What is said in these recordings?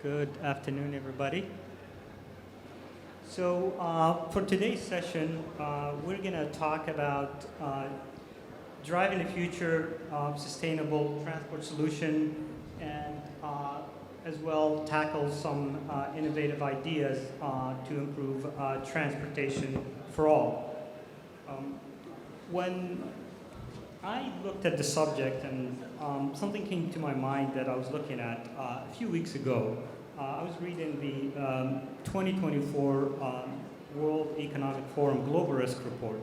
Good afternoon, everybody. So for today's session, we're going to talk about driving the future of sustainable transport solution and as well tackle some innovative ideas to improve transportation for all. When I looked at the subject and something came to my mind that I was looking at a few weeks ago. I was reading the 2024 World Economic Forum Global Risk Report.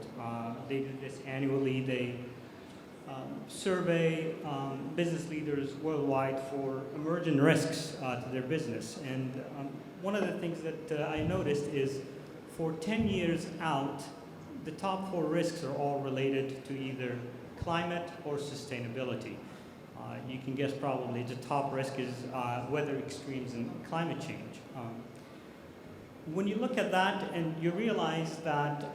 They do this annually. They survey business leaders worldwide for emerging risks to their business. And one of the things that I noticed is for 10 years out, the top 4 risks are all related to either climate or sustainability. You can guess probably the top risk is weather extremes and climate change. When you look at that and you realize that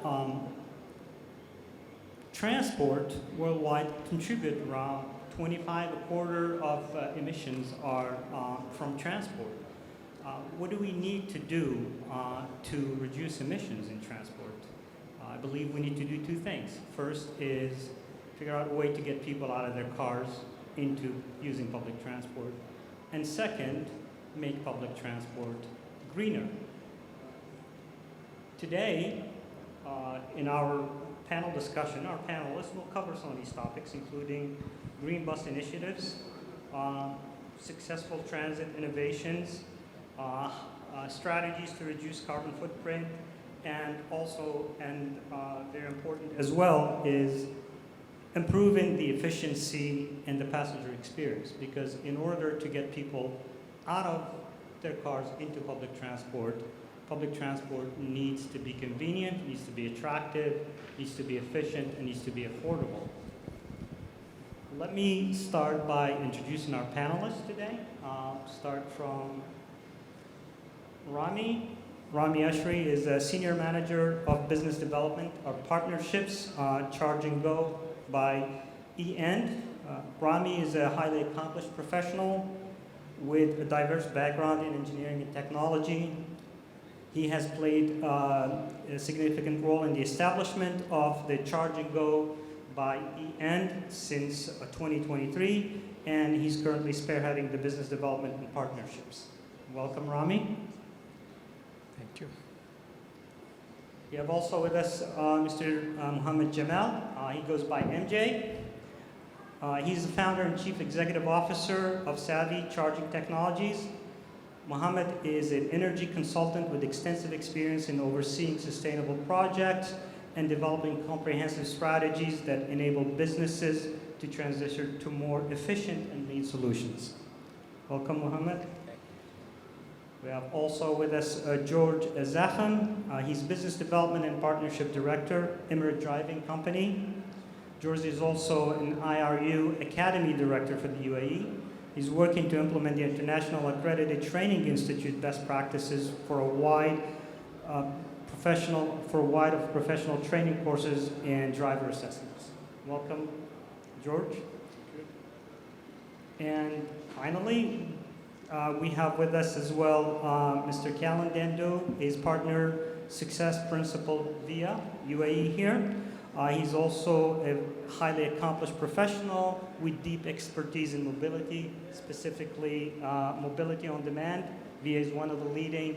transport worldwide contribute around 25, a quarter of emissions are from transport. What do we need to do to reduce emissions in transport? I believe we need to do 2 things. First is figure out a way to get people out of their cars into using public transport. And second, make public transport greener. Today, in our panel discussion, our panelists will cover some of these topics, including green bus initiatives, successful transit innovations, strategies to reduce carbon footprint, and also, and very important as well, is improving the efficiency and the passenger experience, because in order to get people out of their cars into public transport needs to be convenient, needs to be attractive, needs to be efficient, and needs to be affordable. Let me start by introducing our panelists today. Start from Rami. Rami Ashri is a Senior Manager of Business Development of Partnerships, Charge and Go by E-End. Rami is a highly accomplished professional with a diverse background in engineering and technology. He has played a significant role in the establishment of the Charge and Go by E-End since 2023, and he's currently spearheading the business development and partnerships. Welcome, Rami. Thank you. We have also with us Mr. Mohammed Jamal. He goes by MJ. He's the founder and chief executive officer of Savvy Charging Technologies. Mohammed is an energy consultant with extensive experience in overseeing sustainable projects and developing comprehensive strategies that enable businesses to transition to more efficient and lean solutions. Welcome, Mohammed. We have also with us George Zachan. He's Business Development and Partnership Director, Emirate Driving Company. George is also an IRU Academy Director for the UAE. He's working to implement the International Accredited Training Institute best practices for a wide professional training courses and driver assessments. Welcome, George. And finally, we have with us as well Mr. Callan Dando, his partner, Success Principal via UAE here. He's also a highly accomplished professional with deep expertise in mobility, specifically mobility on demand. VIA is one of the leading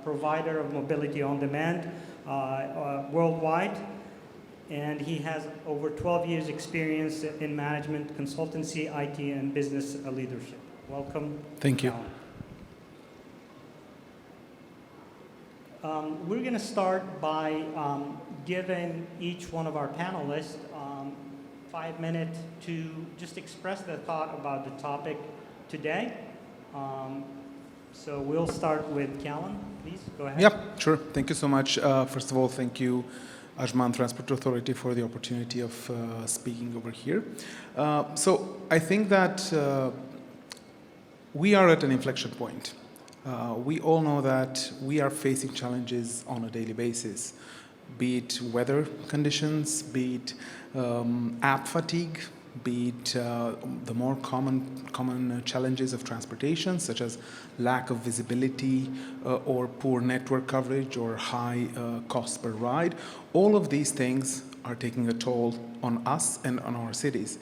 provider of mobility on demand worldwide. And he has over 12 years experience in management, consultancy, IT, and business leadership. Welcome. Thank you. We're going to start by giving each one of our panelists 5 minutes to just express their thought about the topic today. So we'll start with Callan. Please, go ahead. Yeah, sure. Thank you so much. First of all, thank you, Ajman Transport Authority, for the opportunity of speaking over here. So I think that we are at an inflection point. We all know that we are facing challenges on a daily basis, be it weather conditions, be it app fatigue, be it the more common challenges of transportation, such as lack of visibility or poor network coverage or high costs per ride. All of these things are taking a toll on us and on our cities.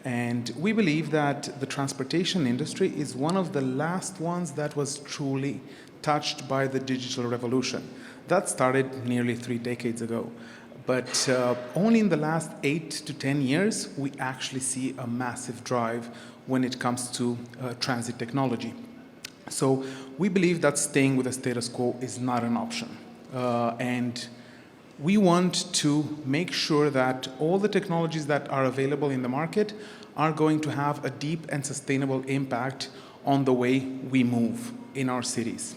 And we believe that the transportation industry is one of the last ones that was truly touched by the digital revolution. That started nearly 3 decades ago. But only in the last 8 to 10 years, we actually see a massive drive when it comes to transit technology. So we believe that staying with the status quo is not an option. And we want to make sure that all the technologies that are available in the market are going to have a deep and sustainable impact on the way we move in our cities.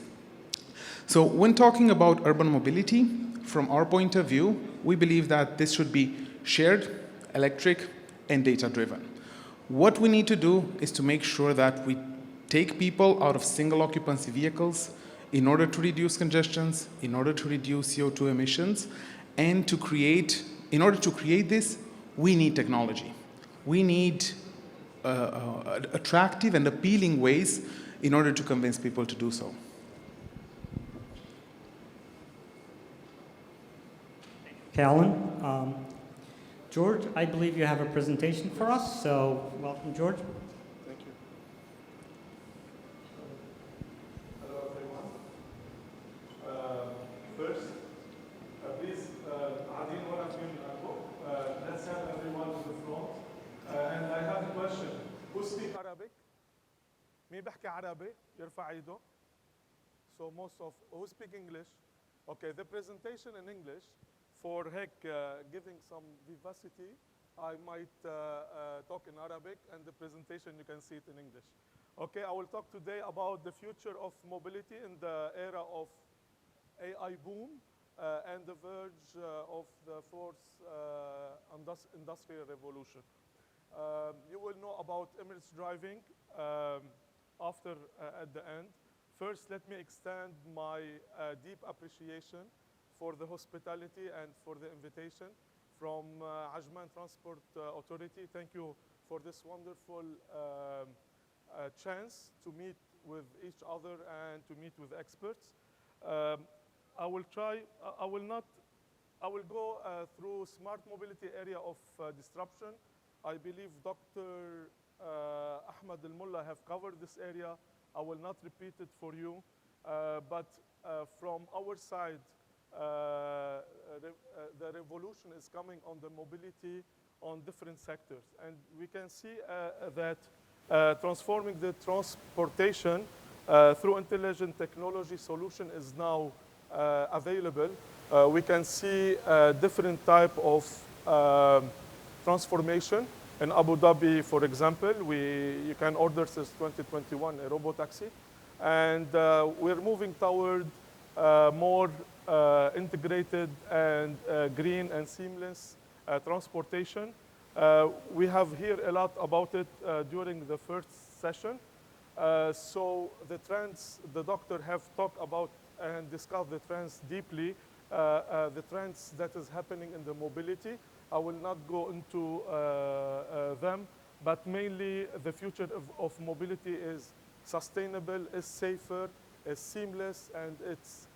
So when talking about urban mobility, from our point of view, we believe that this should be shared, electric, and data-driven. What we need to do is to make sure that we take people out of single occupancy vehicles in order to reduce congestions, in order to reduce CO2 emissions, and in order to create this, we need technology. We need attractive and appealing ways in order to convince people to do so. Callan. George, I believe you have a presentation for us, so welcome, George. Thank you. Hello, everyone. First, please, Adin, what have you let's have everyone to the front. And I have a question. Who speaks Arabic? مين بحكي عربي؟ يرفع ايده. So most of who speak English? Okay, the presentation in English. For giving some vivacity, I might talk in Arabic, and the presentation you can see it in English. Okay, I will talk today about the future of mobility in the era of AI boom and the verge of the fourth industrial revolution. You will know about immersive driving at the end. First, let me extend my deep appreciation for the hospitality and for the invitation from Ajman Transport Authority. Thank you for this wonderful chance to meet with each other and to meet with experts. I will go through smart mobility area of disruption. I believe Dr. Ahmed Al-Mullah have covered this area. I will not repeat it for you, but from our side, the revolution is coming on the mobility on different sectors. And we can see that transforming the transportation through intelligent technology solution is now available. We can see different type of transformation. In Abu Dhabi, for example, you can order since 2021 a robotaxi. And we're moving toward more integrated and green and seamless transportation. We have heard a lot about it during the first session. So the trends, the doctor have talked about and discussed the trends deeply, the trends that is happening in the mobility. I will not go into them, but mainly the future of mobility is sustainable, is safer, is seamless, and it's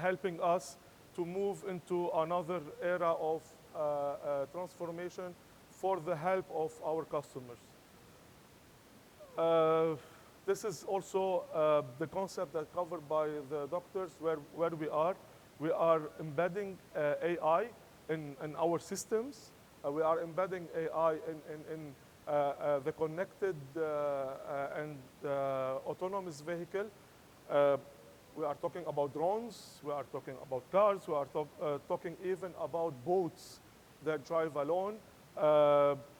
helping us to move into another era of transformation for the help of our customers. This is also the concept that covered by the doctors where we are. We are embedding AI in our systems. We are embedding AI in the connected and autonomous vehicle. We are talking about drones, we are talking about cars, we are talking even about boats that drive alone.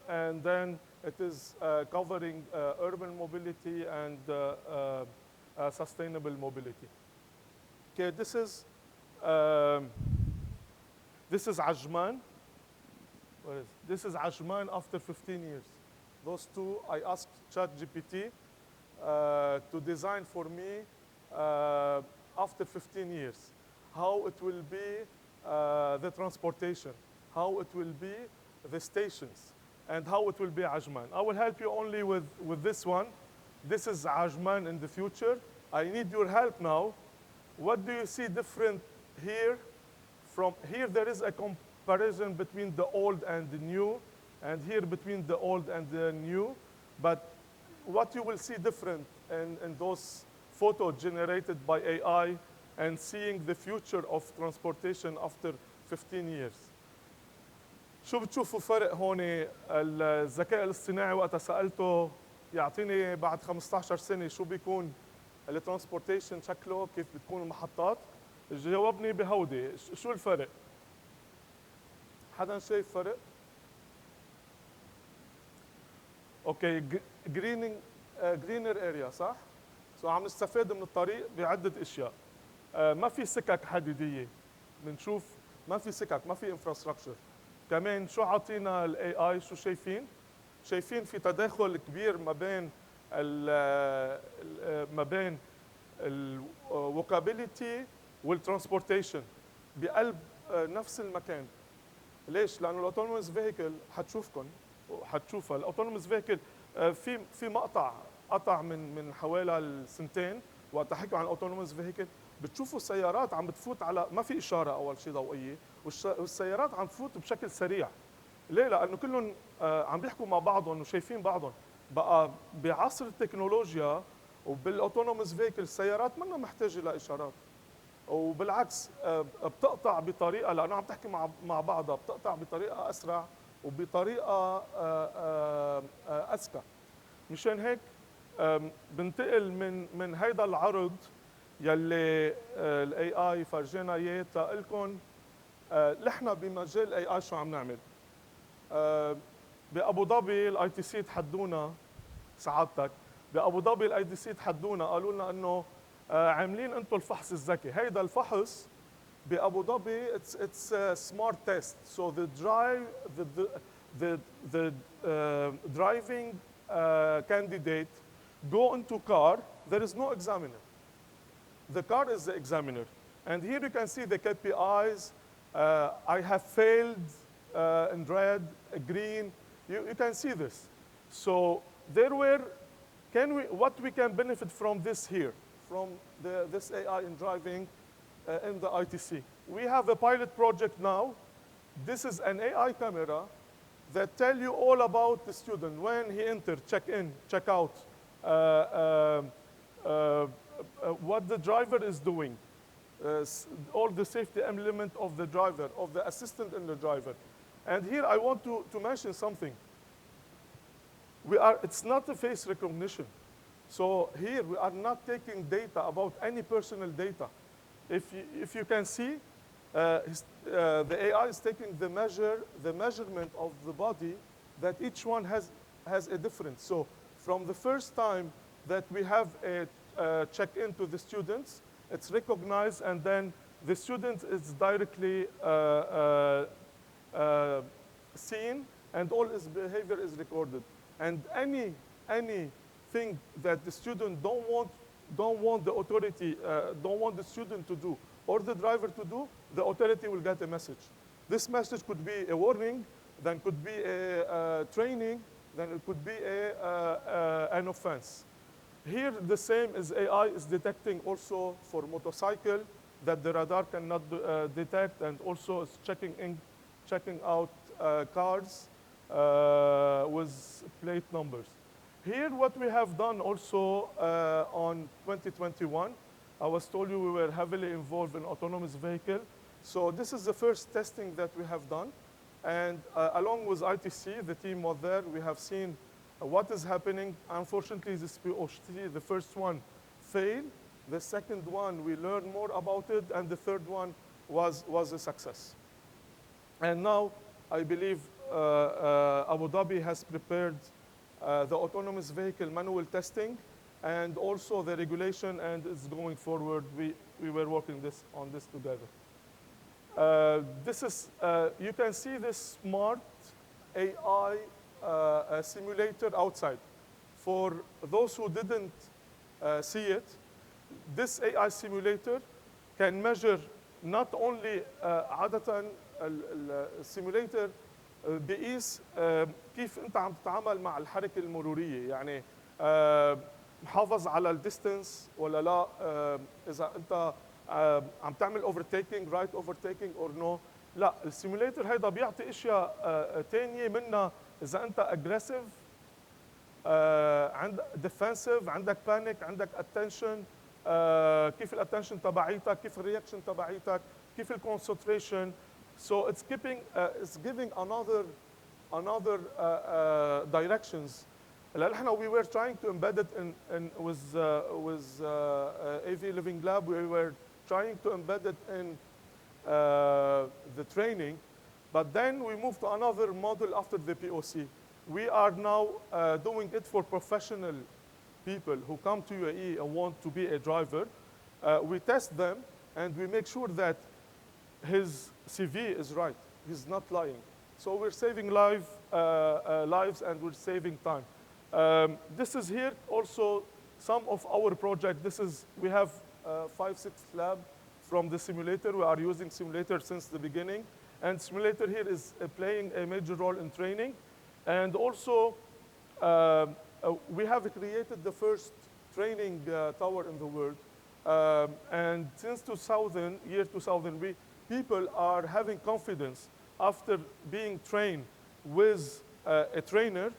And then it is covering urban mobility and sustainable mobility. Okay, this is Ajman. This is Ajman after 15 years. Those two, I asked ChatGPT to design for me after 15 years, how it will be the transportation, how it will be the stations, and how it will be Ajman. I will help you only with this one. This is Ajman in the future. I need your help now. What do you see different here? From here, there is a comparison between the old and the new, and here between the old and the new. But what you will see different in those photos generated by AI and seeing the future of transportation after 15 years. شو بتشوفوا فرق هون؟ الذكاء الاصطناعي وقت سألته يعطيني بعد 15 سنة شو بيكون الترانسبورتيشن شكله، كيف بتكون المحطات، جاوبني بهودي. شو الفرق؟ حدا شايف فرق؟ اوكي، جرينر اريا صح؟ عم نستفاد من الطريق بعدة اشياء. ما في سكك حديدية، بنشوف ما في سكك، ما في انفراستراكشر. كمان شو عطينا الاي اي؟ شو شايفين؟ شايفين في تداخل كبير ما بين الوكابيليتي والترانسبورتيشن بقلب نفس المكان. ليش؟ لانه الاوتونوموس فيهيكل حتشوفكم وحتشوفها. الاوتونوموس فيهيكل في قطع من حوالي سنتين وقت حكوا عن الاوتونوموس فيهيكل، بتشوفوا سيارات عم بتفوت على ما في اشاره اول شيء ضوئيه، والسيارات عم تفوت بشكل سريع. ليه؟ لانه كلهم عم بيحكوا مع بعضهم وشايفين بعضهم. بقى بعصر التكنولوجيا وبالاوتونوموس فيهيكل السيارات منا محتاجه لاشارات، وبالعكس بتقطع بطريقه، لانه عم تحكي مع بعضها، بتقطع بطريقه اسرع وبطريقه اذكى. مشان هيك بنتقل من هيدا العرض يلي الاي اي فرجينا اياه تقلكم نحن بمجال الاي اي شو عم نعمل. بابو ظبي الاي تي سي تحدونا، سعادتك بابو ظبي الاي تي سي تحدونا، قالوا لنا انه عاملين انتم الفحص الذكي. هيدا الفحص بابو ظبي it's a smart test. So the driving candidate go into car. There is no examiner. The car is the examiner. And here you can see the KPIs. I have failed in red, green. You can see this. So there were, what we can benefit from this here, from this AI in driving in the ITC. We have a pilot project now. This is an AI camera that tell you all about the student, when he entered, check in, check out, what the driver is doing, all the safety element of the driver, of the assistant in the driver. And here I want to mention something. It's not a face recognition. So here we are not taking data about any personal data. If you can see, the AI is taking the measurement of the body, that each one has a difference. So from the first time that we have a check-in to the students, it's recognized, and then the student is directly seen, and all his behavior is recorded. And anything that the student don't want the authority, don't want the student to do, or the driver to do, the authority will get a message. This message could be a warning, then could be a training, then it could be an offense. Here, the same as AI is detecting also for motorcycle that the radar cannot detect, and also is checking out cars with plate numbers. Here, what we have done also on 2021, I was told you we were heavily involved in autonomous vehicle. So this is the first testing that we have done. And along with ITC, the team was there. We have seen what is happening. Unfortunately, this POC, the first one failed. The second one, we learned more about it. And the third one was a success. And now, I believe Abu Dhabi has prepared the autonomous vehicle manual testing and also the regulation, and it's going forward. We were working on this together. This is, you can see this smart AI simulator outside. For those who didn't see it, this AI simulator can measure not only عادة السيموليتر بقيس كيف انت عم تتعامل مع الحركه المروريه، يعني محافظ على الديستنس ولا لا، اذا انت عم تعمل اوفرتيكينج رايت اوفرتيكينج اور نو. لا، السيموليتر هيدا بيعطي اشياء ثانيه منها اذا انت اجريسيف، عندك ديفنسيف، عندك بانيك، عندك اتنشن، كيف الاتنشن تبعيتك، كيف الرياكشن تبعيتك، كيف الكونسنتريشن. So it's giving another directions. نحن we were trying to embed it in with AV Living Lab. We were trying to embed it in the training, but then we moved to another model after the POC. We are now doing it for professional people who come to UAE and want to be a driver. We test them and we make sure that his CV is right. He's not lying. So we're saving lives and we're saving time. This is here also some of our project. We have 5-6 lab from the simulator. We are using simulator since the beginning. And simulator here is playing a major role in training. And also, we have created the first training tower in the world. And since 2000, people are having confidence after being trained with a trainer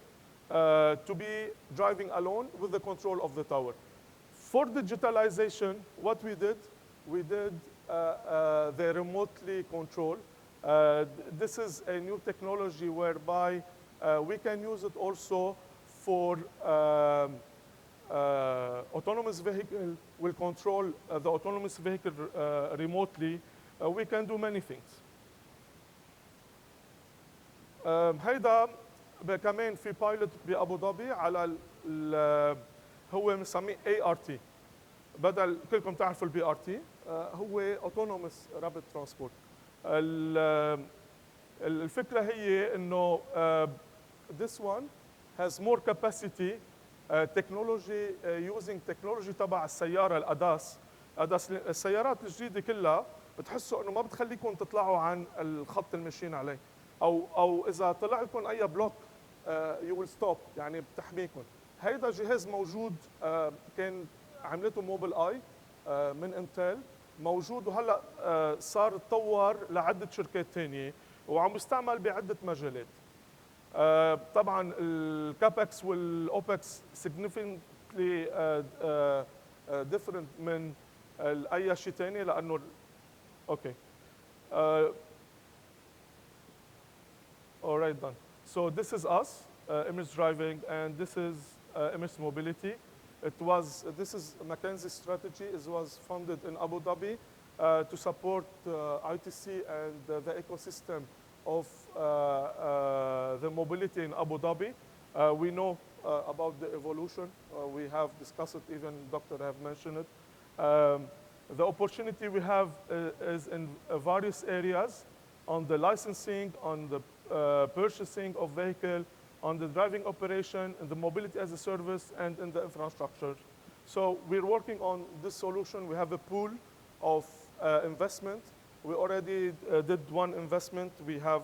to be driving alone with the control of the tower. For digitalization, what we did the remotely control. This is a new technology whereby we can use it also for autonomous vehicle. Will control the autonomous vehicle remotely. We can do many things. هيدا كمان في بايلوت بأبو ظبي على هو بنسميه ART. بدل كلكم تعرفوا البي ار تي، هو autonomous rapid transport. الفكرة هي إنه this one has more capacity technology using technology تبع السيارة الأداس. السيارات الجديدة كلها بتحسوا إنه ما بتخليكم تطلعوا عن الخط الماشيين عليه، أو إذا طلع لكم أي بلوك you will stop، يعني بتحميكم. هيدا جهاز موجود كان عملته موبل اي من انتل، موجود وهلا صار تطور لعده شركات ثانيه وعم يستعمل بعده مجالات. طبعا الكابكس والاوبكس significantly different من اي شيء ثاني لانه اوكي. All right, done. So this is us, image driving, and this is image mobility. This is McKinsey strategy. It was funded in Abu Dhabi to support ITC and the ecosystem of the mobility in Abu Dhabi. We know about the evolution. We have discussed it, even Dr. have mentioned it. The opportunity we have is in various areas, on the licensing, on the purchasing of vehicle, on the driving operation, and the mobility as a service, and in the infrastructure. So we're working on this solution. We have a pool of investment. We already did one investment. We have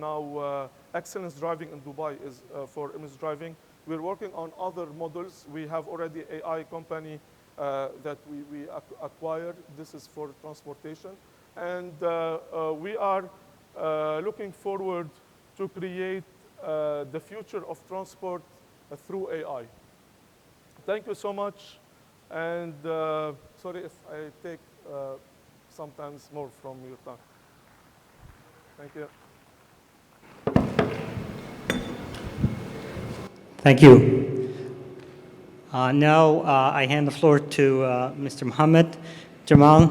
now excellence driving in Dubai is for image driving. We're working on other models. We have already AI company that we acquired. This is for transportation. And we are looking forward to create the future of transport through AI. Thank you so much. And sorry if I take sometimes more from your time. Thank you. Thank you. Now I hand the floor to Mr. Mohammed Jamal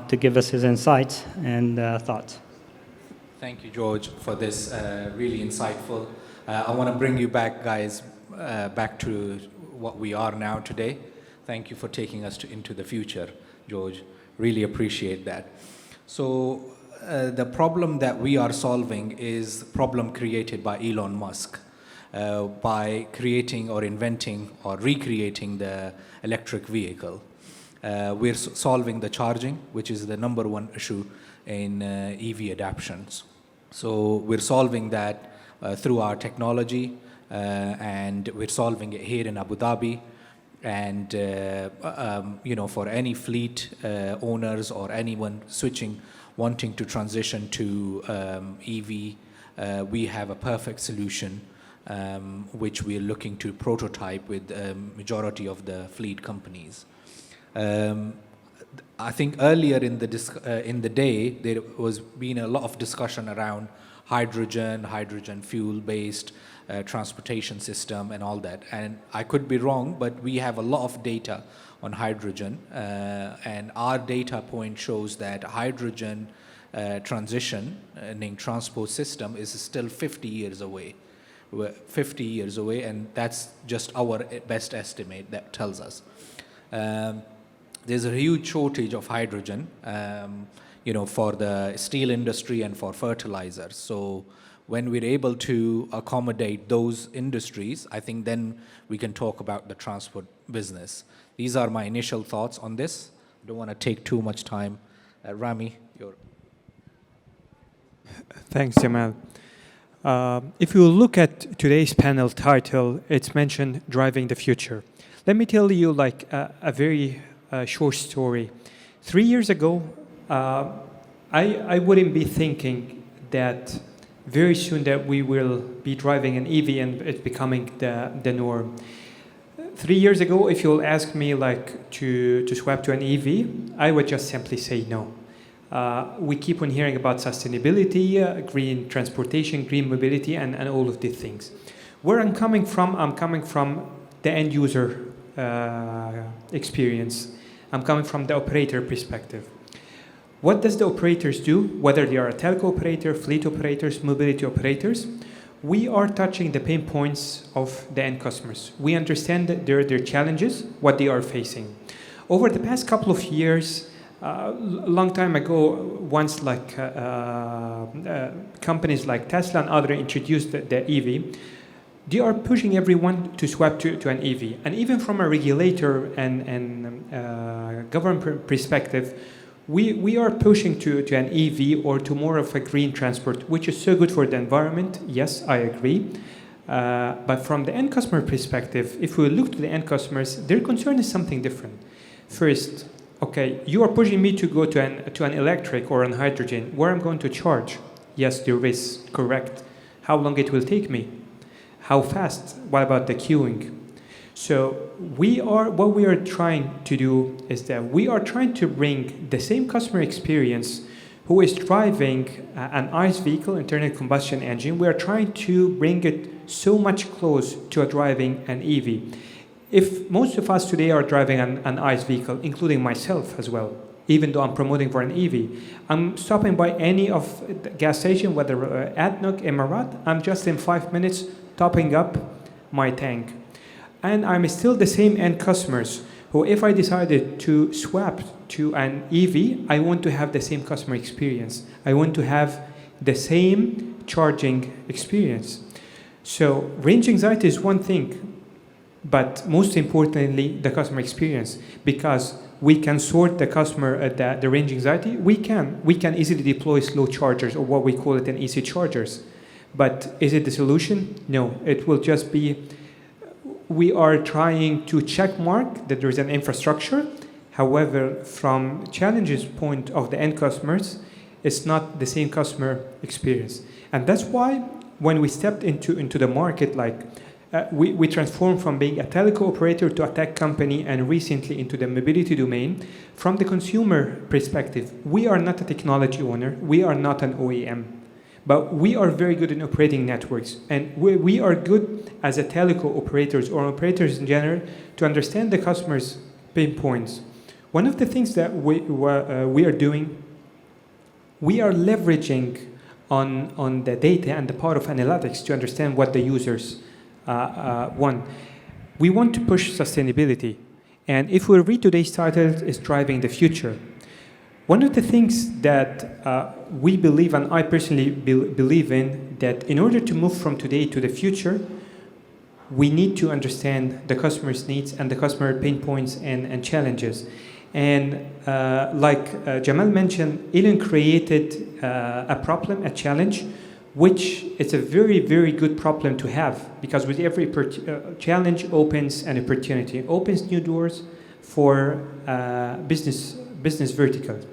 to give us his insights and thoughts. Thank you, George, for this really insightful. I want to bring you back, guys, back to what we are now today. Thank you for taking us into the future, George. Really appreciate that. So the problem that we are solving is the problem created by Elon Musk by creating or inventing or recreating the electric vehicle. We're solving the charging, which is the number one issue in EV adaptions. So we're solving that through our technology, and we're solving it here in Abu Dhabi. And for any fleet owners or anyone wanting to transition to EV, we have a perfect solution, which we're looking to prototype with majority of the fleet companies. I think earlier in the day there was been a lot of discussion around hydrogen fuel-based transportation system and all that. And I could be wrong, but we have a lot of data on hydrogen, and our data point shows that hydrogen transitioning transport system is still 50 years away. We're 50 years away, and that's just our best estimate that tells us. There's a huge shortage of hydrogen, for the steel industry and for fertilizers. So when we're able to accommodate those industries, I think then we can talk about the transport business. These are my initial thoughts on this. I don't want to take too much time. Rami, your... Thanks, Jamal. If you look at today's panel title, it's mentioned Driving the Future. Let me tell you a very short story. 3 years ago, I wouldn't be thinking that very soon that we will be driving an EV and it's becoming the norm. 3 years ago, if you'll ask me to swap to an EV, I would just simply say no. We keep on hearing about sustainability, green transportation, green mobility, and all of these things. Where I'm coming from the end user experience. I'm coming from the operator perspective. What does the operators do, whether they are a telco operator, fleet operators, mobility operators? We are touching the pain points of the end customers. We understand their challenges, what they are facing. Over the past couple of years, a long time ago, once companies like Tesla and others introduced the EV, they are pushing everyone to swap to an EV. And even from a regulator and government perspective, we are pushing to an EV or to more of a green transport, which is so good for the environment. Yes, I agree. But from the end customer perspective, if we look to the end customers, their concern is something different. First, okay, you are pushing me to go to an electric or an hydrogen. Where I'm going to charge? Yes, there is, correct. How long it will take me? How fast? What about the queuing? So what we are trying to do is that we are trying to bring the same customer experience who is driving an ICE vehicle, internal combustion engine. We are trying to bring it so much close to driving an EV. If most of us today are driving an ICE vehicle, including myself as well, even though I'm promoting for an EV, I'm stopping by any of the gas station, whether ADNOC, Emirat, I'm just in 5 minutes topping up my tank. And I'm still the same end customers who, if I decided to swap to an EV, I want to have the same customer experience. I want to have the same charging experience. So range anxiety is one thing, but most importantly, the customer experience, because we can sort the customer the range anxiety. We can easily deploy slow chargers, or what we call it an easy chargers. But is it the solution? No, it will just be, we are trying to check mark that there is an infrastructure. However, from challenges point of the end customers, it's not the same customer experience. And that's why when we stepped into the market, we transformed from being a telecom operator to a tech company, and recently into the mobility domain. From the consumer perspective, we are not a technology owner, we are not an OEM, but we are very good in operating networks, and we are good as a telecom operators or operators in general to understand the customer's pain points. One of the things that we are doing, we are leveraging on the data and the power of analytics to understand what the users want. We want to push sustainability, and if we read today's title, is Driving the Future. One of the things that we believe, and I personally believe in, that in order to move from today to the future, we need to understand the customer's needs and the customer pain points and challenges. And like Jamal mentioned, Elon created a problem, a challenge, which is a very, very good problem to have, because with every challenge opens an opportunity, opens new doors for business verticals.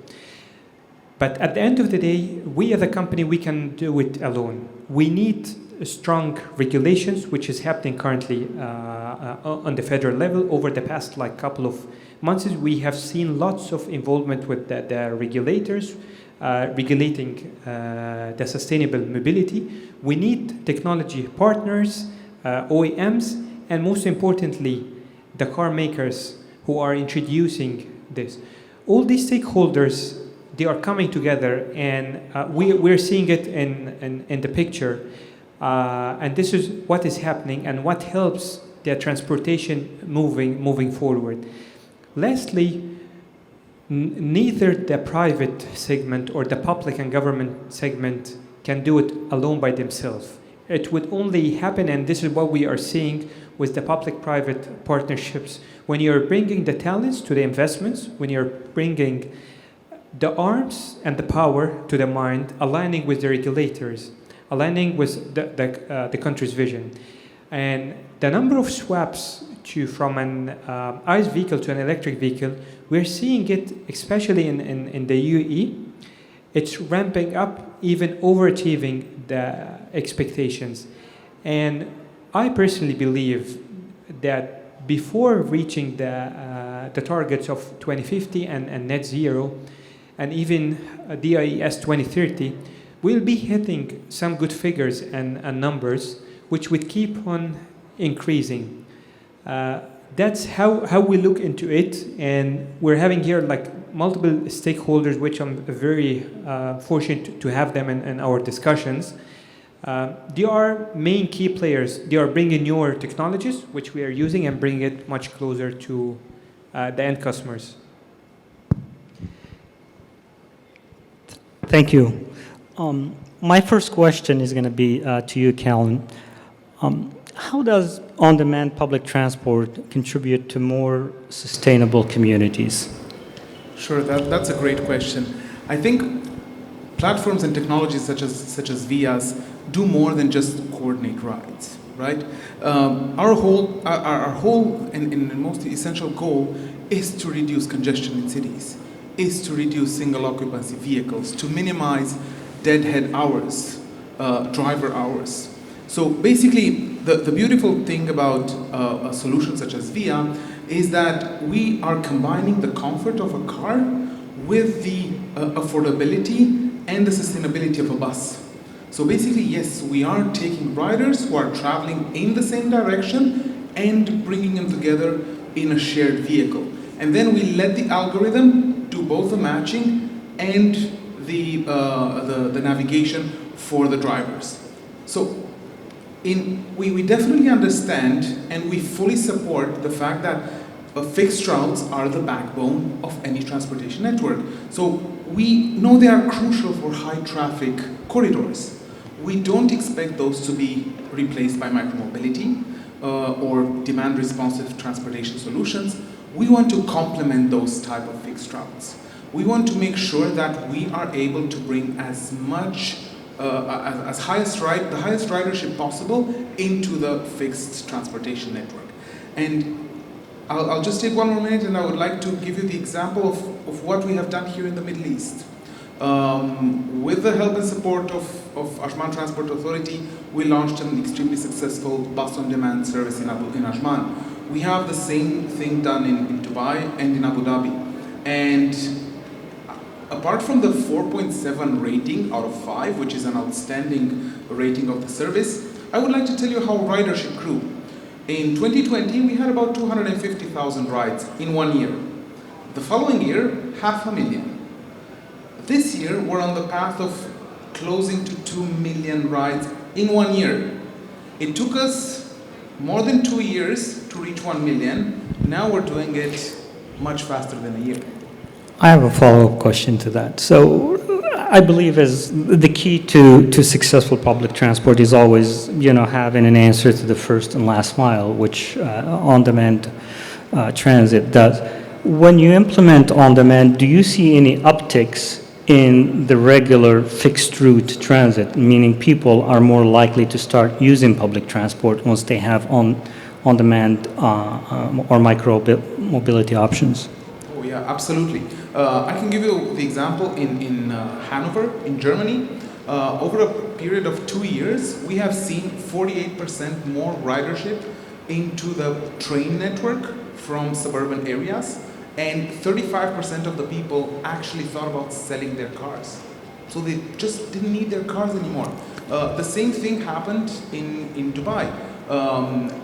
But at the end of the day, we as a company, we can do it alone. We need strong regulations, which is happening currently on the federal level. Over the past couple of months, we have seen lots of involvement with the regulators regulating the sustainable mobility. We need technology partners, OEMs, and most importantly, the car makers who are introducing this. All these stakeholders, they are coming together, and we're seeing it in the picture. And this is what is happening and what helps the transportation moving forward. Lastly, neither the private segment or the public and government segment can do it alone by themselves. It would only happen, and this is what we are seeing with the public-private partnerships, when you're bringing the talents to the investments, when you're bringing the arms and the power to the mind, aligning with the regulators, aligning with the country's vision. And the number of swaps from an ICE vehicle to an electric vehicle, we're seeing it especially in the UAE. It's ramping up, even overachieving the expectations. And I personally believe that before reaching the targets of 2050 and net zero, and even DIES 2030, we'll be hitting some good figures and numbers, which would keep on increasing. That's how we look into it, and we're having here multiple stakeholders, which I'm very fortunate to have them in our discussions. They are main key players. They are bringing newer technologies, which we are using, and bringing it much closer to the end customers. Thank you. My first question is going to be to you, Callan. How does on-demand public transport contribute to more sustainable communities? Sure, that's a great question. I think platforms and technologies such as VIAs do more than just coordinate rides, right? Our whole and most essential goal is to reduce congestion in cities, is to reduce single occupancy vehicles, to minimize deadhead hours, driver hours. So basically, the beautiful thing about a solution such as VIA is that we are combining the comfort of a car with the affordability and the sustainability of a bus. So basically, yes, we are taking riders who are traveling in the same direction and bringing them together in a shared vehicle. And then we let the algorithm do both the matching and the navigation for the drivers. So we definitely understand and we fully support the fact that fixed routes are the backbone of any transportation network. So we know they are crucial for high traffic corridors. We don't expect those to be replaced by micromobility or demand responsive transportation solutions. We want to complement those type of fixed routes. We want to make sure that we are able to bring as much the highest ridership possible into the fixed transportation network. And I'll just take one more minute, and I would like to give you the example of what we have done here in the Middle East. With the help and support of Ajman Transport Authority, we launched an extremely successful bus-on-demand service in Ajman. We have the same thing done in Dubai and in Abu Dhabi. And apart from the 4.7 rating out of 5, which is an outstanding rating of the service, I would like to tell you how ridership grew. In 2020, we had about 250,000 rides in 1 year. The following year, 500,000. This year, we're on the path of closing to 2 million rides in 1 year. It took us more than 2 years to reach 1 million. Now we're doing it much faster than a year. I have a follow-up question to that. So I believe as the key to successful public transport is always, having an answer to the first and last mile, which on-demand transit does. When you implement on-demand, do you see any upticks in the regular fixed route transit, meaning people are more likely to start using public transport once they have on-demand or micro-mobility options? Oh yeah, absolutely. I can give you the example in Hanover, in Germany. Over a period of 2 years, we have seen 48% more ridership into the train network from suburban areas, and 35% of the people actually thought about selling their cars. So they just didn't need their cars anymore. The same thing happened in Dubai.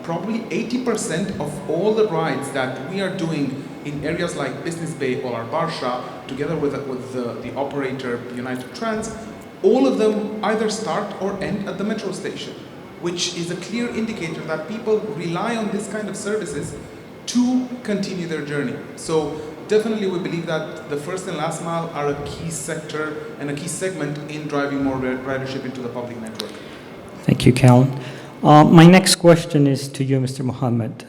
Probably 80% of all the rides that we are doing in areas like Business Bay or Barsha, together with the operator United Trans, all of them either start or end at the metro station, which is a clear indicator that people rely on this kind of services to continue their journey. So definitely we believe that the first and last mile are a key sector and a key segment in driving more ridership into the public network. Thank you, Callan. My next question is to you, Mr. Mohammed.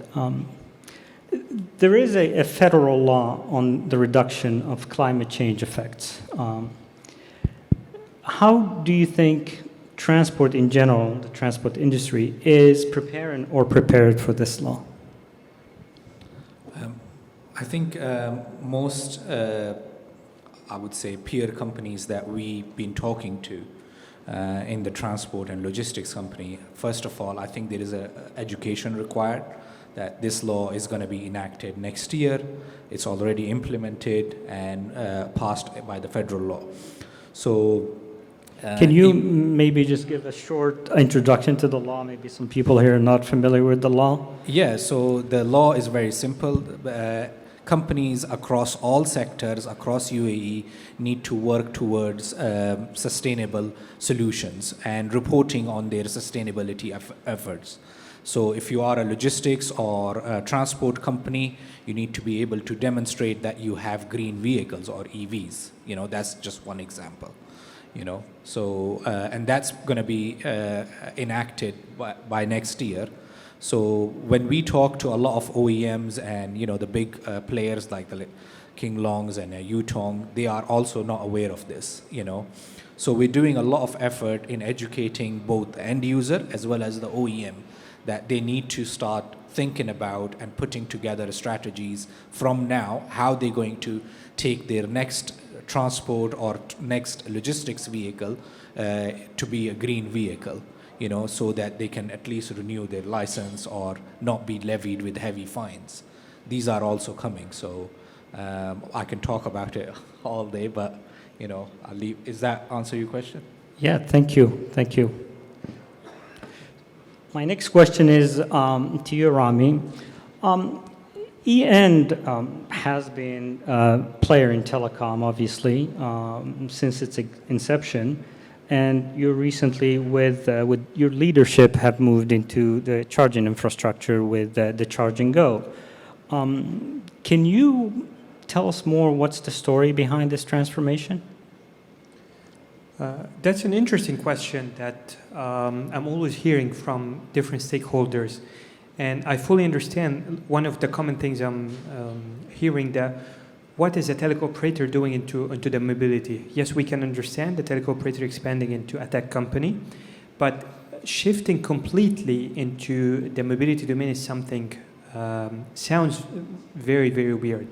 There is a federal law on the reduction of climate change effects. How do you think transport in general, the transport industry, is prepared for this law? I think most, I would say, peer companies that we've been talking to in the transport and logistics company, first of all, I think there is an education required that this law is going to be enacted next year. It's already implemented and passed by the federal law. So can you maybe just give a short introduction to the law? Maybe some people here are not familiar with the law. Yeah, so the law is very simple. Companies across all sectors, across UAE, need to work towards sustainable solutions and reporting on their sustainability efforts. So if you are a logistics or a transport company, you need to be able to demonstrate that you have green vehicles or EVs. You know, that's just one example. You know, so and that's going to be enacted by next year. So when we talk to a lot of OEMs and the big players like the King Longs and Yutong, they are also not aware of this. So we're doing a lot of effort in educating both the end user as well as the OEM that they need to start thinking about and putting together strategies from now, how they're going to take their next transport or next logistics vehicle to be a green vehicle, so that they can at least renew their license or not be levied with heavy fines. These are also coming, so I can talk about it all day, but I'll leave. Is that answer your question? Yeah, thank you. Thank you. My next question is to you, Rami. E-End has been a player in telecom, obviously, since its inception, and you recently, with your leadership, have moved into the charging infrastructure with the Charge and Go. Can you tell us more? What's the story behind this transformation? That's an interesting question that I'm always hearing from different stakeholders. And I fully understand one of the common things I'm hearing, that what is a telecom operator doing into the mobility? Yes, we can understand the telecom operator expanding into a tech company, but shifting completely into the mobility domain is something sounds very, very weird.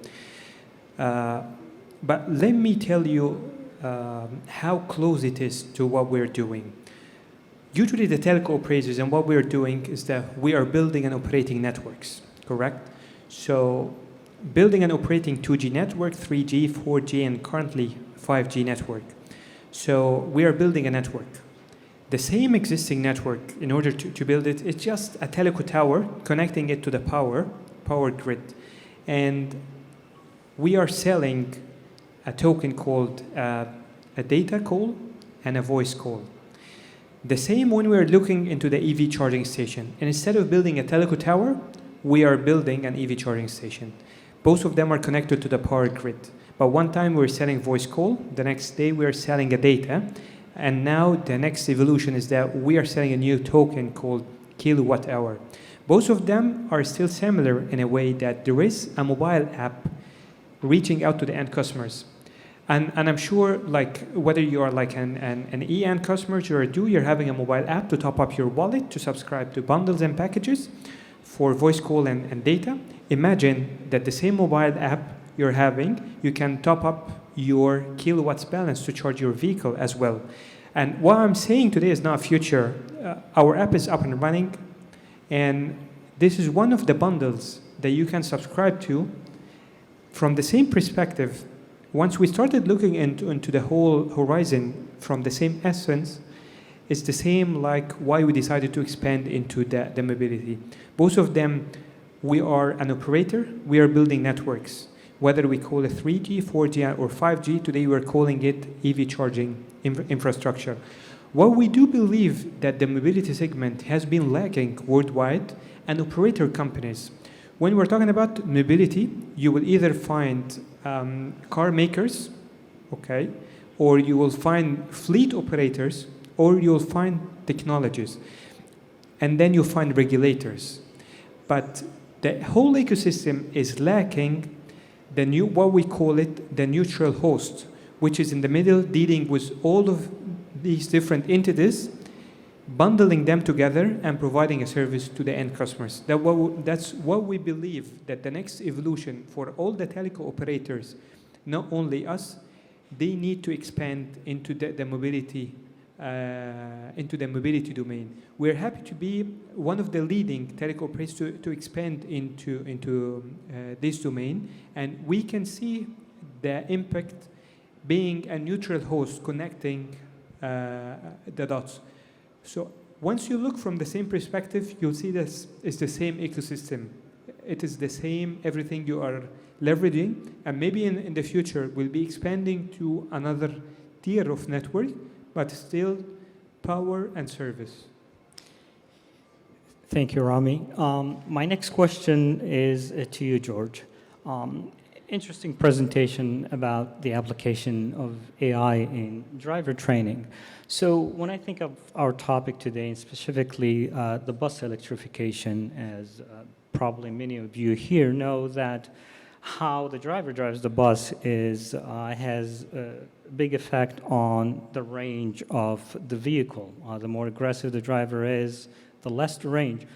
But let me tell you how close it is to what we're doing. Usually the telco operators and what we're doing is that we are building and operating networks, correct? So building and operating 2G network, 3G, 4G, and currently 5G network. So we are building a network. The same existing network, in order to build it, it's just a telco tower connecting it to the power grid. And we are selling a token called a data call and a voice call. The same when we're looking into the EV charging station. And instead of building a telco tower, we are building an EV charging station. Both of them are connected to the power grid. But one time we're selling voice call, the next day we're selling a data, and now the next evolution is that we are selling a new token called kilowatt hour. Both of them are still similar in a way that there is a mobile app reaching out to the end customers. And I'm sure, like, whether you are like an EN customer or a do, you're having a mobile app to top up your wallet, to subscribe to bundles and packages for voice call and data. Imagine that the same mobile app you're having, you can top up your kilowatts balance to charge your vehicle as well. And what I'm saying today is not future. Our app is up and running, and this is one of the bundles that you can subscribe to. From the same perspective, once we started looking into the whole horizon from the same essence, it's the same like why we decided to expand into the mobility. Both of them, we are an operator, we are building networks. Whether we call it 3G, 4G, or 5G, today we're calling it EV charging infrastructure. What we do believe that the mobility segment has been lacking worldwide, and operator companies. When we're talking about mobility, you will either find car makers, okay, or you will find fleet operators, or you'll find technologies. And then you'll find regulators. But the whole ecosystem is lacking the new, what we call it, the neutral host, which is in the middle dealing with all of these different entities, bundling them together and providing a service to the end customers. That's what we believe, that the next evolution for all the telco operators, not only us, they need to expand into the mobility domain. We're happy to be one of the leading telco operators to expand into this domain, and we can see the impact being a neutral host connecting the dots. So once you look from the same perspective, you'll see this is the same ecosystem. It is the same everything you are leveraging, and maybe in the future we'll be expanding to another tier of network, but still power and service. Thank you, Rami. My next question is to you, George. Interesting presentation about the application of AI in driver training. So when I think of our topic today, and specifically the bus electrification, as probably many of you here know that how the driver drives the bus has a big effect on the range of the vehicle. The more aggressive the driver is, the less the range.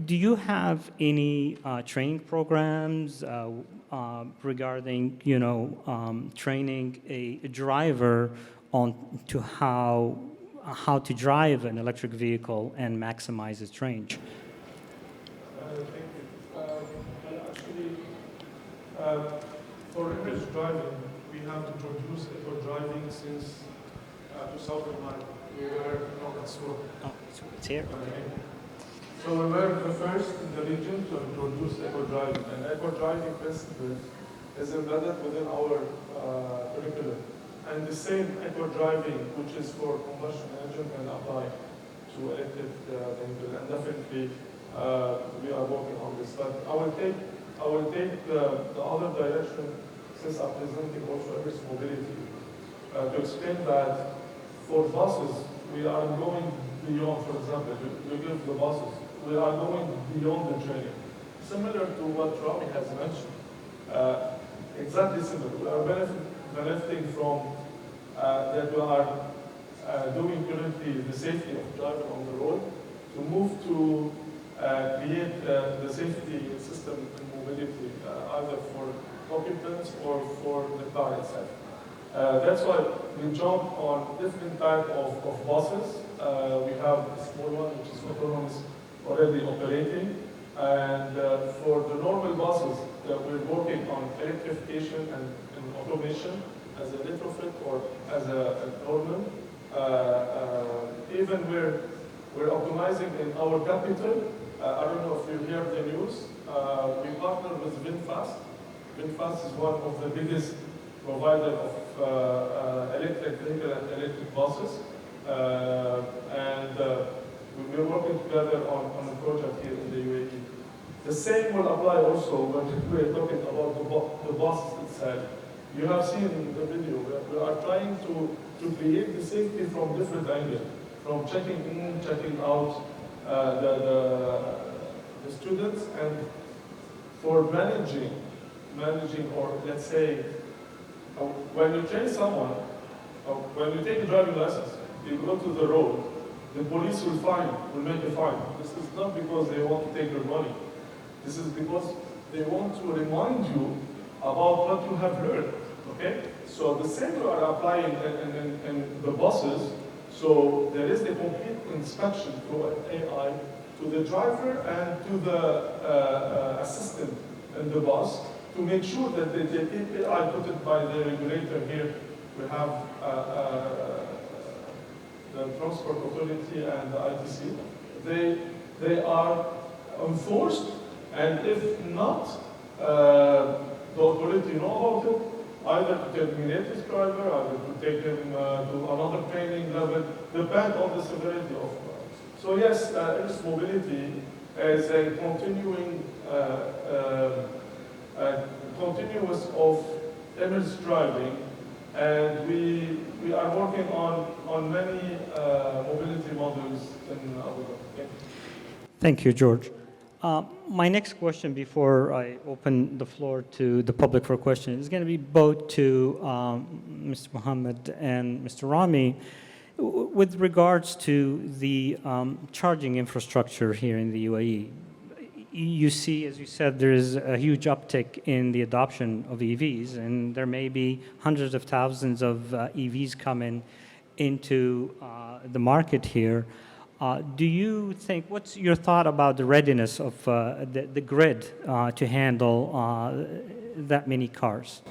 Do you have any training programs regarding, training a driver on to how to drive an electric vehicle and maximize its range? Thank you. Actually, for English driving, we have introduced eco-driving since 2009. We were at school. Oh, it's here. So we were the first in the region to introduce eco-driving, and eco-driving principle is embedded within our curriculum. And the same eco-driving, which is for combustion engine, can apply to electric vehicle. And definitely, we are working on this. But I will take the other direction, since I'm presenting also Earth mobility, to explain that for buses, we are going beyond, for example, we give the buses, we are going beyond the training. Similar to what Rami has mentioned, exactly similar. We are benefiting from that we are doing currently the safety of driving on the road, to move to create the safety system in mobility, either for occupants or for the car itself. That's why we jump on different type of buses. We have a small one, which is autonomous, already operating. And for the normal buses, we're working on electrification and automation as a retrofit or as a normal. Even we're optimizing in our capital. I don't know if you hear the news. We partner with VinFast. VinFast is one of the biggest provider of electric vehicle and electric buses. We're working together on a project here in the UAE. The same will apply also when we're talking about the bus itself. You have seen in the video, we are trying to create the safety from different angles, from checking in, checking out the students, and for managing, or let's say, When you train someone, when you take a driving license, you go to the road, the police will make a fine. This is not because they want to take your money. This is because they want to remind you about what you have learned, okay? So the same we are applying in the buses. So there is a complete inspection through AI to the driver and to the assistant in the bus to make sure that the AI put it by the regulator here. We have the Transport Authority and the ITC. They are enforced, and if not, the authority know about it, either to terminate his driver, either to take him to another training level, depend on the severity of crime. So yes, Earth mobility is a continuous of image driving, and we are working on many mobility models in Abu Dhabi. Thank you, George. My next question before I open the floor to the public for questions is going to be both to Mr. Mohammed and Mr. Rami. With regards to the charging infrastructure here in the UAE, you see, as you said, there is a huge uptick in the adoption of EVs, and there may be hundreds of thousands of EVs coming into the market here. Do you think, what's your thought about the readiness of the grid to handle that many cars?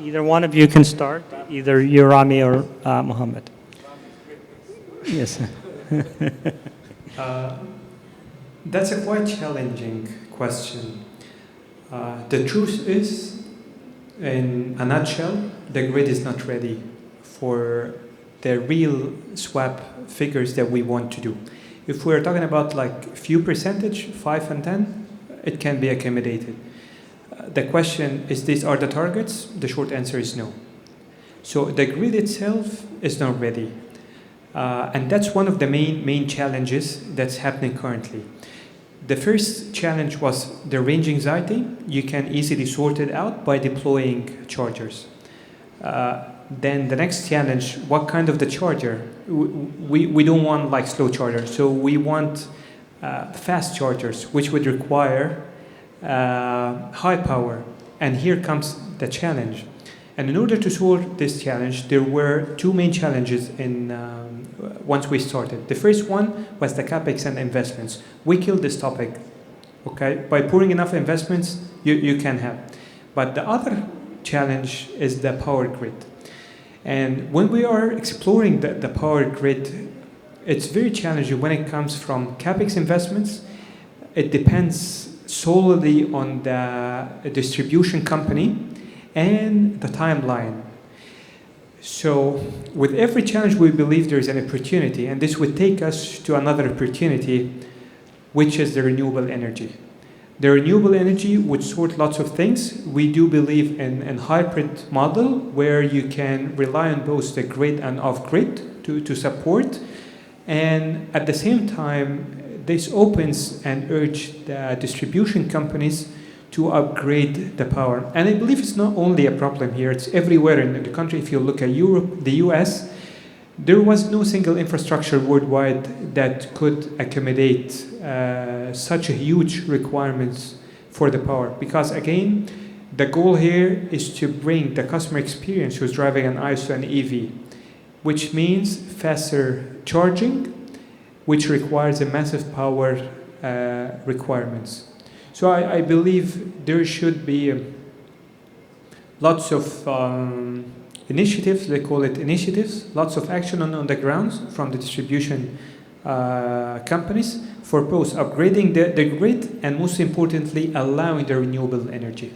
Either one of you can start, either you, Rami, or Mohammed. Yes. That's a quite challenging question. The truth is, in a nutshell, the grid is not ready for the real swap figures that we want to do. If we're talking about like few percentage, 5 and 10, it can be accommodated. The question is, these are the targets? The short answer is no. So the grid itself is not ready. And that's one of the main challenges that's happening currently. The first challenge was the range anxiety. You can easily sort it out by deploying chargers. Then the next challenge, what kind of the charger? We don't want like slow chargers, so we want fast chargers, which would require high power. And here comes the challenge. And in order to solve this challenge, there were two main challenges once we started. The first one was the capex and investments. We killed this topic, okay? By pouring enough investments, you can have. But the other challenge is the power grid. And when we are exploring the power grid, it's very challenging when it comes from capex investments. It depends solely on the distribution company and the timeline. So with every challenge, we believe there is an opportunity, and this would take us to another opportunity, which is the renewable energy. The renewable energy would sort lots of things. We do believe in hybrid model where you can rely on both the grid and off-grid to support. And at the same time, this opens and urges the distribution companies to upgrade the power. And I believe it's not only a problem here, it's everywhere in the country. If you look at Europe, the US, there was no single infrastructure worldwide that could accommodate such a huge requirements for the power. Because again, the goal here is to bring the customer experience who's driving an ICE or an EV, which means faster charging, which requires a massive power requirements. So I believe there should be lots of initiatives, they call it initiatives, lots of action on the grounds from the distribution companies for both upgrading the grid and most importantly allowing the renewable energy.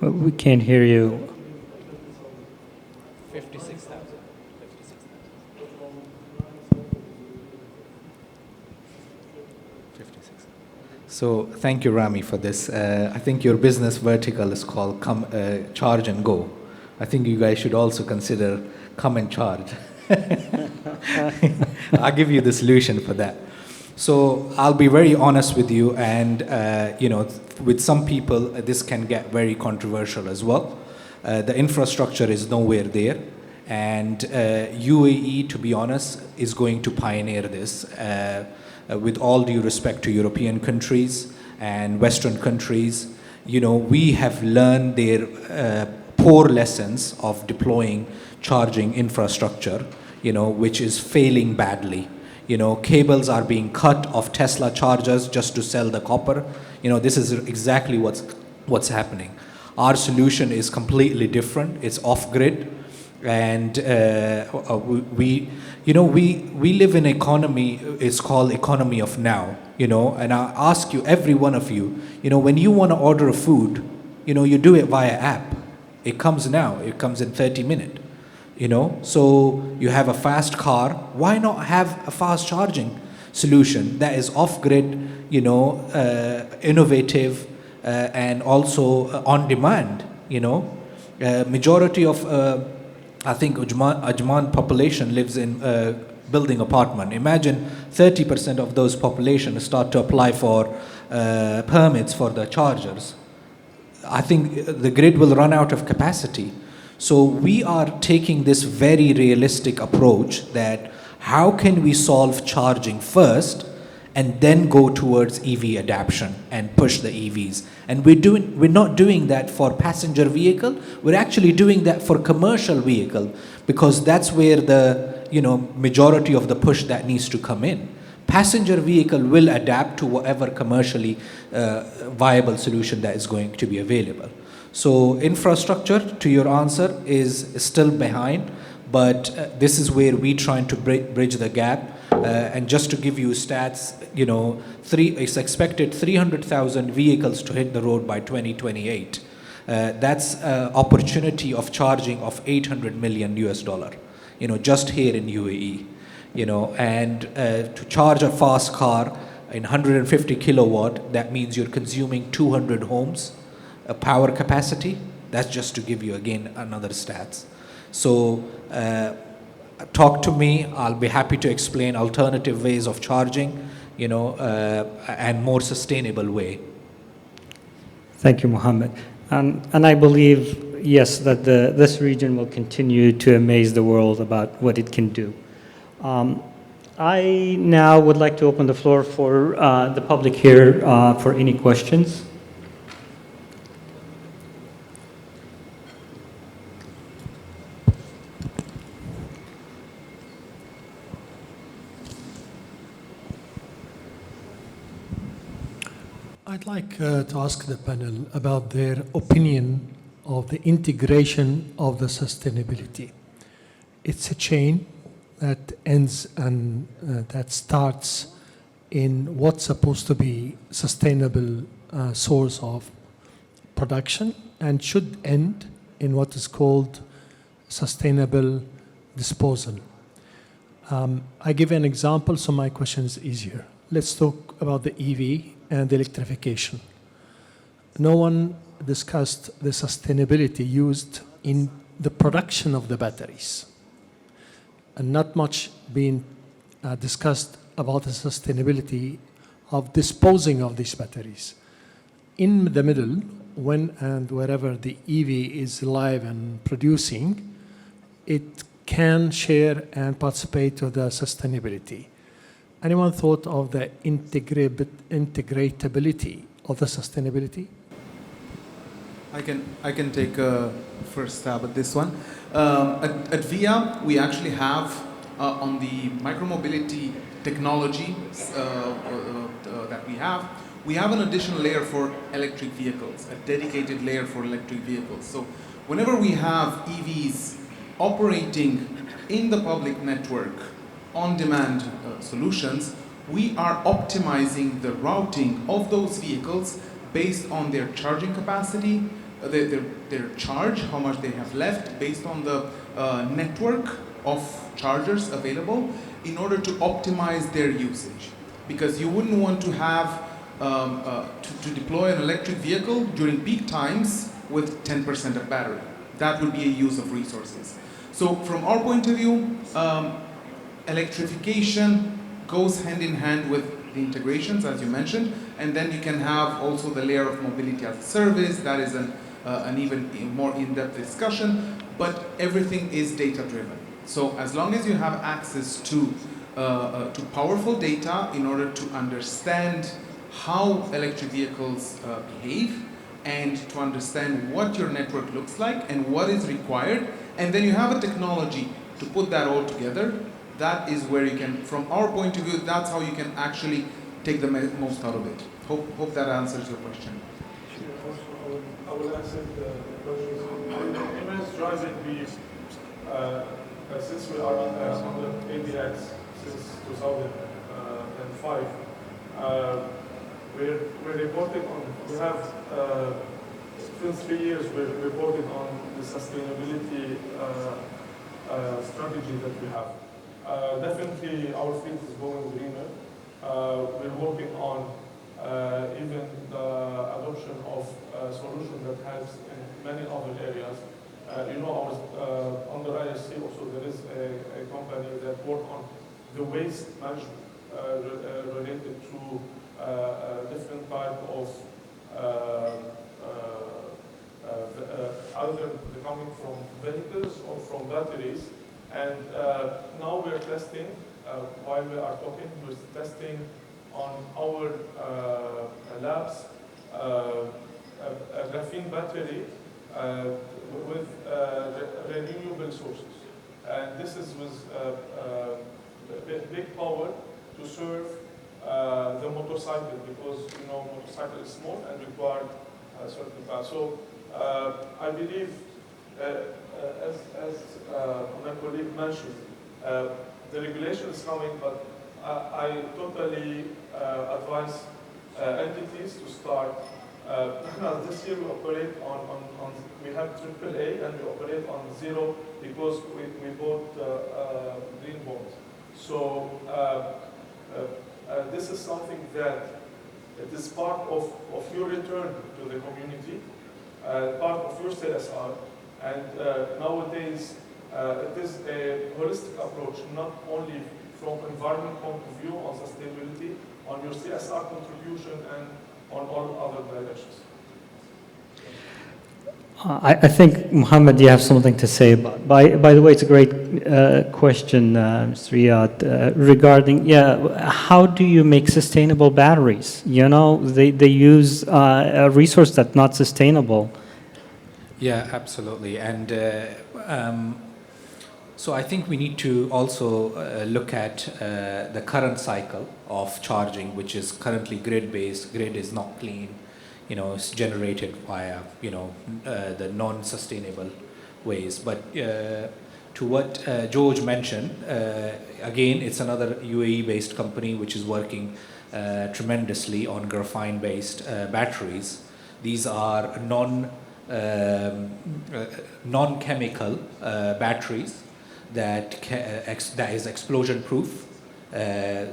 We can't hear you. 56,000. So thank you, Rami, for this. I think your business vertical is called Charge and Go. I think you guys should also consider come and charge. I'll give you the solution for that. So I'll be very honest with you, and with some people, this can get very controversial as well. The infrastructure is nowhere there, and UAE, to be honest, is going to pioneer this. With all due respect to European countries and Western countries, we have learned their poor lessons of deploying charging infrastructure, which is failing badly. Cables are being cut off Tesla chargers just to sell the copper. This is exactly what's happening. Our solution is completely different. It's off-grid, and we live in an economy. It's called economy of now. And I ask you, every one of you, when you want to order a food, you do it via app. It comes now. It comes in 30 minutes. So you have a fast car. Why not have a fast charging solution that is off-grid, innovative, and also on demand? Majority of I think Ajman population lives in building apartment. Imagine 30% of those population start to apply for permits for the chargers. I think the grid will run out of capacity. So we are taking this very realistic approach that how can we solve charging first and then go towards EV adoption and push the EVs. And we're not doing that for passenger vehicle, we're actually doing that for commercial vehicle, because that's where the majority of the push that needs to come in. Passenger vehicle will adapt to whatever commercially viable solution that is going to be available. So infrastructure, to your answer, is still behind, but this is where we're trying to bridge the gap. And just to give you stats, it's expected 300,000 vehicles to hit the road by 2028. That's opportunity of charging of $800 million US, just here in UAE. And to charge a fast car in 150 kilowatt, that means you're consuming 200 homes. Power capacity, that's just to give you again another stats. So talk to me, I'll be happy to explain alternative ways of charging, and more sustainable way. Thank you, Mohammed. And I believe, yes, that this region will continue to amaze the world about what it can do. I now would like to open the floor for the public here for any questions. I'd like to ask the panel about their opinion of the integration of the sustainability. It's a chain that ends and that starts in what's supposed to be sustainable source of production and should end in what is called sustainable disposal. I give an example so my question is easier. Let's talk about the EV and the electrification. No one discussed the sustainability used in the production of the batteries. And not much being discussed about the sustainability of disposing of these batteries. In the middle, when and wherever the EV is live and producing, it can share and participate to the sustainability. Anyone thought of the integratability of the sustainability? I can take a first stab at this one. At VIA, we actually have on the micromobility technology that we have an additional layer for electric vehicles, a dedicated layer for electric vehicles. So whenever we have EVs operating in the public network, on-demand solutions, we are optimizing the routing of those vehicles based on their charging capacity, their charge, how much they have left, based on the network of chargers available, in order to optimize their usage. Because you wouldn't want to have to deploy an electric vehicle during peak times with 10% of battery. That would be a use of resources. So from our point of view, electrification goes hand in hand with the integrations, as you mentioned, and then you can have also the layer of mobility as a service. That is an even more in-depth discussion, but everything is data-driven. So as long as you have access to powerful data in order to understand how electric vehicles behave, and to understand what your network looks like and what is required, and then you have a technology to put that all together, that is where you can, from our point of view, that's how you can actually take the most out of it. Hope that answers your question. I will answer the question. Image driving these, since we are under ADX since 2005, we're reporting on, we have, since 3 years, we're reporting on the sustainability strategy that we have. Definitely our field is going greener. We're working on even the adoption of solution that has in many other areas. You know, under ISC also there is a company that works on the waste management related to different type of either coming from vehicles or from batteries. And now we're testing, while we are talking, we're testing on our labs a graphene battery with renewable sources. And this is with big power to serve the motorcycle, because you know motorcycle is small and require a certain power. So I believe, as my colleague mentioned, the regulation is coming, but I totally advise entities to start. This year we operate on we have AAA and we operate on 0 because we bought green bonds. So this is something that it is part of your return to the community, part of your CSR, and nowadays it is a holistic approach, not only from environment point of view on sustainability, on your CSR contribution, and on all other directions. I think, Mohammed, you have something to say about. By the way, it's a great question, Mr. Riyad, regarding, how do you make sustainable batteries? You know, they use a resource that's not sustainable. Yeah, absolutely. And so I think we need to also look at the current cycle of charging, which is currently grid-based. Grid is not clean. You know, it's generated via, you know, the non-sustainable ways. But to what George mentioned, again, it's another UAE-based company which is working tremendously on graphene-based batteries. These are non-chemical batteries that is explosion-proof,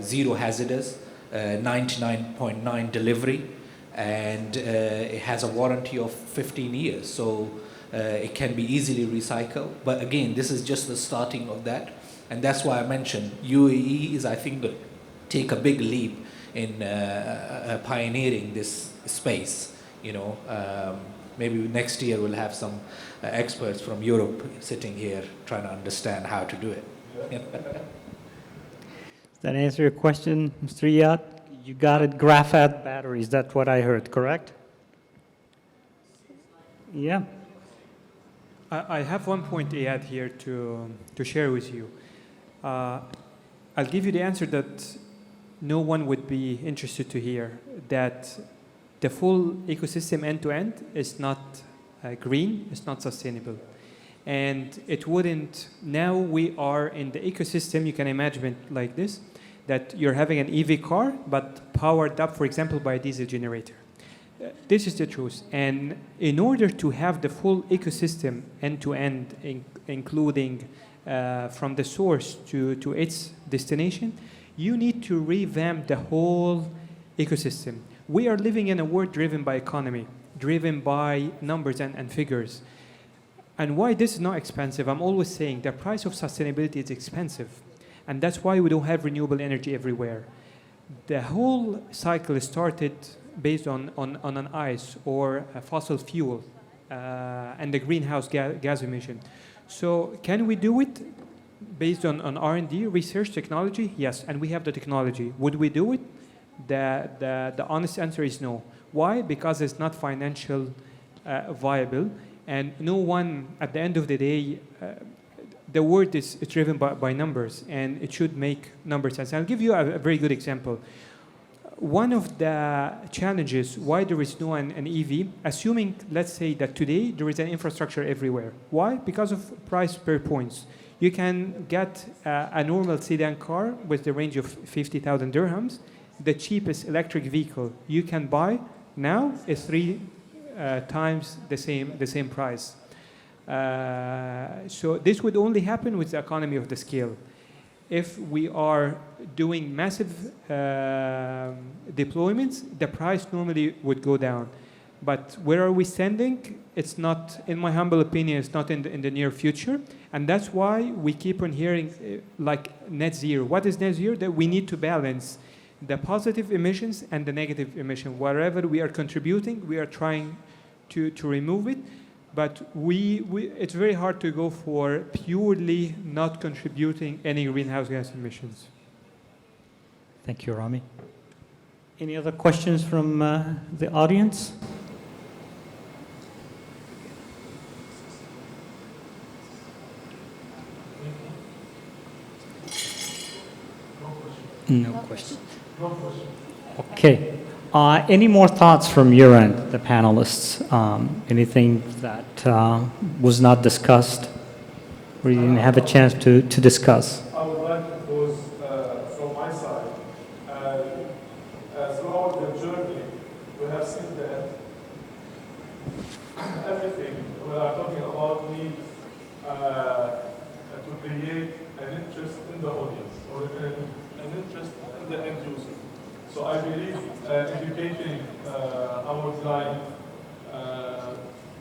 zero hazardous, 99.9 delivery, and it has a warranty of 15 years, so it can be easily recycled. But again, this is just the starting of that, and that's why I mentioned UAE is, I think, to take a big leap in pioneering this space. You know, maybe next year we'll have some experts from Europe sitting here trying to understand how to do it. Does that answer your question, Mr. Riyad? You got it, graphite batteries, that's what I heard, correct? Yeah. I have one point to add here to share with you. I'll give you the answer that no one would be interested to hear, that the full ecosystem end-to-end is not green, it's not sustainable. And it wouldn't, now we are in the ecosystem, you can imagine it like this, that you're having an EV car, but powered up, for example, by a diesel generator. This is the truth. And in order to have the full ecosystem end-to-end, including from the source to its destination, you need to revamp the whole ecosystem. We are living in a world driven by economy, driven by numbers and figures. And why this is not expensive, I'm always saying the price of sustainability is expensive. And that's why we don't have renewable energy everywhere. The whole cycle started based on an ice or a fossil fuel and the greenhouse gas emission. So can we do it based on R&D, research, technology? Yes, and we have the technology. Would we do it? The honest answer is no. Why? Because it's not financial viable, and no one, at the end of the day, the world is driven by numbers, and it should make numbers sense. I'll give you a very good example. One of the challenges why there is no an EV, assuming, let's say, that today there is an infrastructure everywhere. Why? Because of price per points. You can get a normal sedan car with the range of 50,000 dirhams. The cheapest electric vehicle you can buy now is 3 times the same price. So this would only happen with the economy of the scale. If we are doing massive deployments, the price normally would go down. But where are we standing? It's not, in my humble opinion, it's not in the near future. And that's why we keep on hearing like net zero. What is net zero? That we need to balance the positive emissions and the negative emission. Wherever we are contributing, we are trying to remove it. But it's very hard to go for purely not contributing any greenhouse gas emissions. Thank you, Rami. Any other questions from the audience? No question. Okay. Any more thoughts from your end, the panelists? Anything that was not discussed or you didn't have a chance to discuss? I would like to pose from my side. Throughout the journey, we have seen that everything we are talking about needs to create an interest in the audience or an interest in the end user. So I believe educating our client,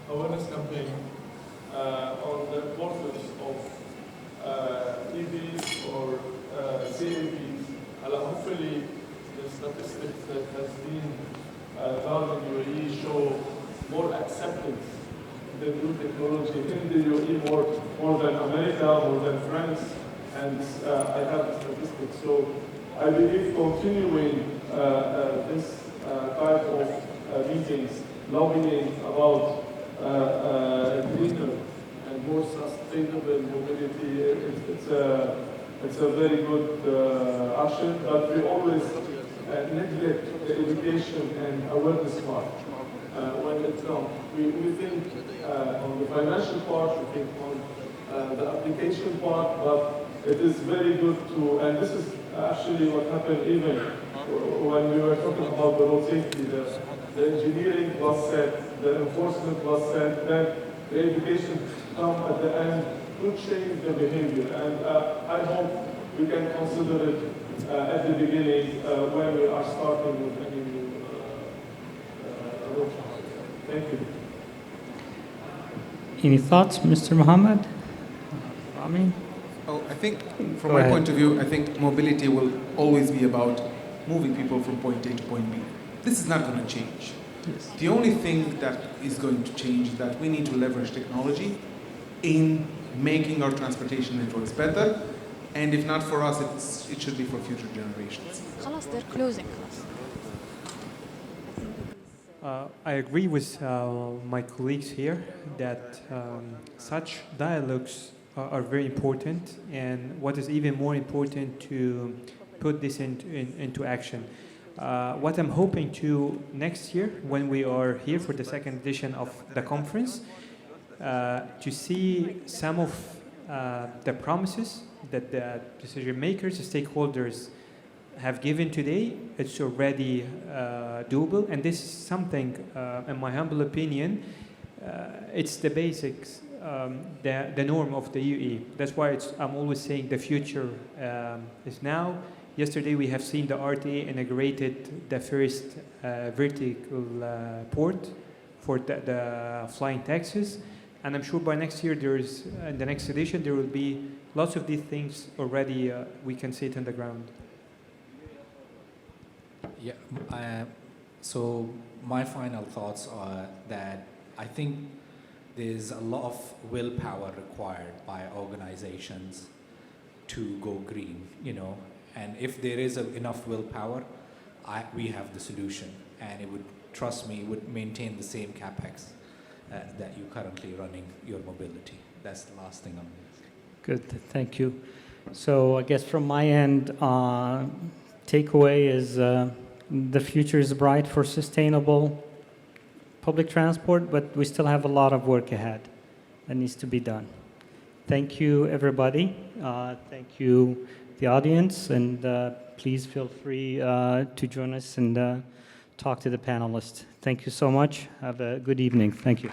awareness campaign on the importance of EVs or CAVs, hopefully the statistics that has been done in UAE show more acceptance in the new technology in the UAE more than America, more than France, and I have the statistics. So I believe continuing this type of meetings, lobbying about cleaner and more sustainable mobility, it's a very good action, but we always neglect the education and awareness part when it comes. We think on the financial part, we think on the application part, but it is very good to, and this is actually what happened even when we were talking about the road safety. The engineering was set, the enforcement was set, then the education come at the end to change the behavior. And I hope we can consider it at the beginning when we are starting with any new road. Thank you. Any thoughts, Mr. Muhammad? Rami? Oh, I think, from my point of view, I think mobility will always be about moving people from point A to point B. This is not going to change. Yes. The only thing that is going to change is that we need to leverage technology in making our transportation networks better, and if not for us, it should be for future generations. خلاص, they're closing. I agree with my colleagues here that such dialogues are very important, and what is even more important to put this into action. What I'm hoping to next year, when we are here for the second edition of the conference, to see some of the promises that the decision makers, the stakeholders have given today. It's already doable, and this is something, in my humble opinion, it's the basics, the norm of the UAE. That's why I'm always saying the future is now. Yesterday we have seen the RTA integrated the first vertical port for the flying taxis, and I'm sure by next year in the next edition there will be lots of these things already we can see it on the ground. Yeah, so my final thoughts are that I think there's a lot of willpower required by organizations to go green, you know, and if there is enough willpower, we have the solution, and it would, trust me, would maintain the same capex that you're currently running your mobility. That's the last thing I'm going to say. Good, thank you. So I guess from my end, takeaway is the future is bright for sustainable public transport, but we still have a lot of work ahead that needs to be done. Thank you, everybody. Thank you, the audience, and please feel free to join us and talk to the panelists. Thank you so much. Have a good evening. Thank you.